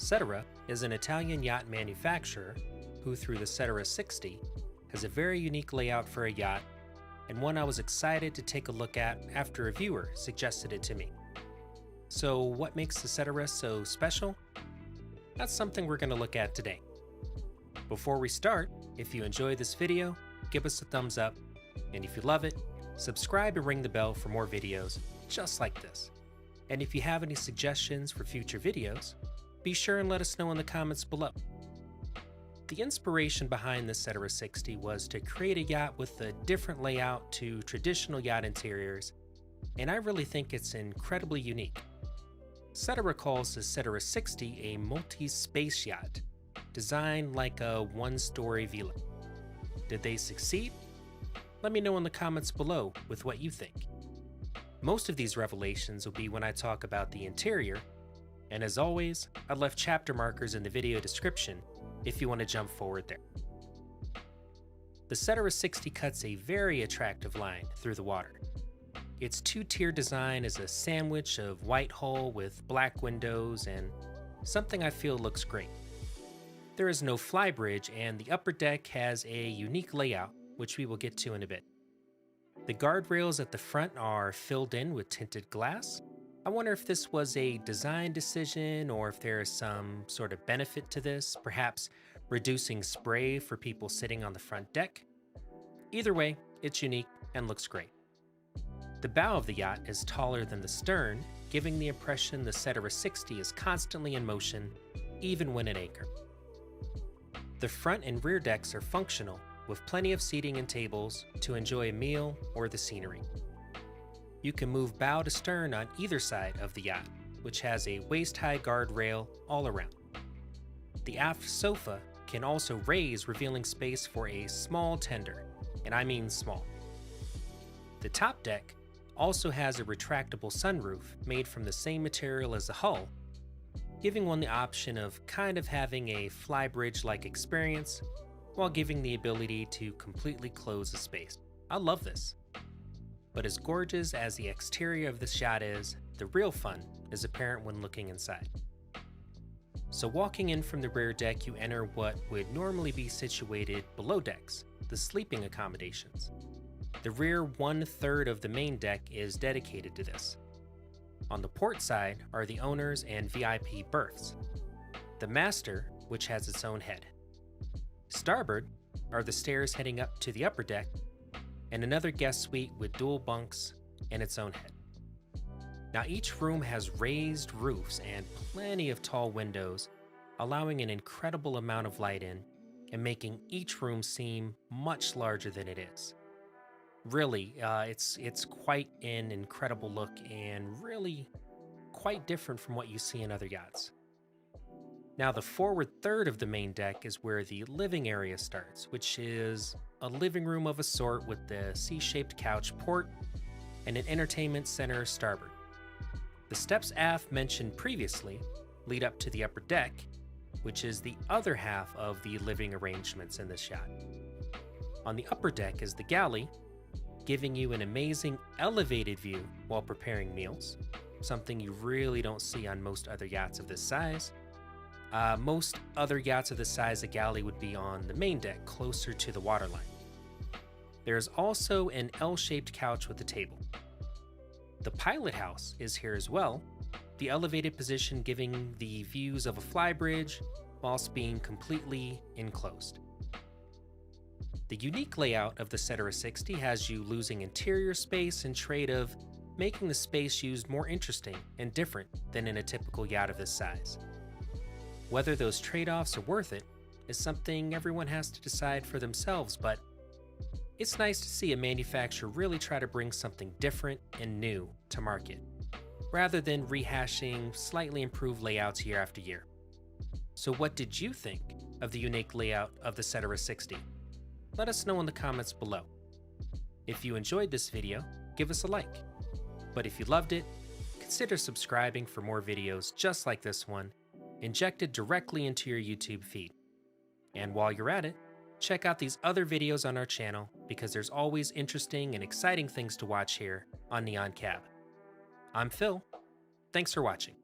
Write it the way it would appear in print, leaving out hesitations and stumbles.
Cetera is an Italian yacht manufacturer who, through the Cetera 60, has a very unique layout for a yacht and one I was excited to take a look at after a viewer suggested it to me. So what makes the Cetera so special? That's something we're going to look at today. Before we start, if you enjoyed this video, give us a thumbs up, and if you love it, subscribe and ring the bell for more videos just like this. And if you have any suggestions for future videos, be sure and let us know in the comments below. The inspiration behind the Cetera 60 was to create a yacht with a different layout to traditional yacht interiors, and I really think it's incredibly unique. Cetera calls the Cetera 60 a multi-space yacht, designed like a one-story villa. Did they succeed? Let me know in the comments below with what you think. Most of these revelations will be when I talk about the interior, and as always, I left chapter markers in the video description if you want to jump forward there. The Cetera 60 cuts a very attractive line through the water. Its two-tier design is a sandwich of white hull with black windows and something I feel looks great. There is no flybridge, and the upper deck has a unique layout, which we will get to in a bit. The guardrails at the front are filled in with tinted glass. I wonder if this was a design decision or if there is some sort of benefit to this, perhaps reducing spray for people sitting on the front deck. Either way, it's unique and looks great. The bow of the yacht is taller than the stern, giving the impression the Cetera 60 is constantly in motion, even when at anchor. The front and rear decks are functional, with plenty of seating and tables to enjoy a meal or the scenery. You can move bow to stern on either side of the yacht, which has a waist-high guardrail all around. The aft sofa can also raise, revealing space for a small tender, and I mean small. The top deck also has a retractable sunroof made from the same material as the hull, giving one the option of kind of having a flybridge-like experience while giving the ability to completely close the space. I love this. But as gorgeous as the exterior of this yacht is, the real fun is apparent when looking inside. So walking in from the rear deck, you enter what would normally be situated below decks, the sleeping accommodations. The rear 1/3 of the main deck is dedicated to this. On the port side are the owners and VIP berths. The master, which has its own head. Starboard are the stairs heading up to the upper deck, and another guest suite with dual bunks and its own head. Now each room has raised roofs and plenty of tall windows, allowing an incredible amount of light in and making each room seem much larger than it is. Really, it's quite an incredible look and really quite different from what you see in other yachts. Now the forward third of the main deck is where the living area starts, which is a living room of a sort with the C-shaped couch port and an entertainment center starboard. The steps aft mentioned previously lead up to the upper deck, which is the other half of the living arrangements in this yacht. On the upper deck is the galley, giving you an amazing elevated view while preparing meals, something you really don't see on most other yachts of this size. Most other yachts of this size, a galley would be on the main deck, closer to the waterline. There is also an L-shaped couch with a table. The pilot house is here as well, the elevated position giving the views of a flybridge whilst being completely enclosed. The unique layout of the Cetera 60 has you losing interior space in trade of making the space used more interesting and different than in a typical yacht of this size. Whether those trade-offs are worth it is something everyone has to decide for themselves, but it's nice to see a manufacturer really try to bring something different and new to market, rather than rehashing slightly improved layouts year after year. So what did you think of the unique layout of the Cetera 60? Let us know in the comments below. If you enjoyed this video, give us a like. But if you loved it, consider subscribing for more videos just like this one, injected directly into your YouTube feed. And while you're at it, check out these other videos on our channel because there's always interesting and exciting things to watch here on Neon Cab. I'm Phil. Thanks for watching.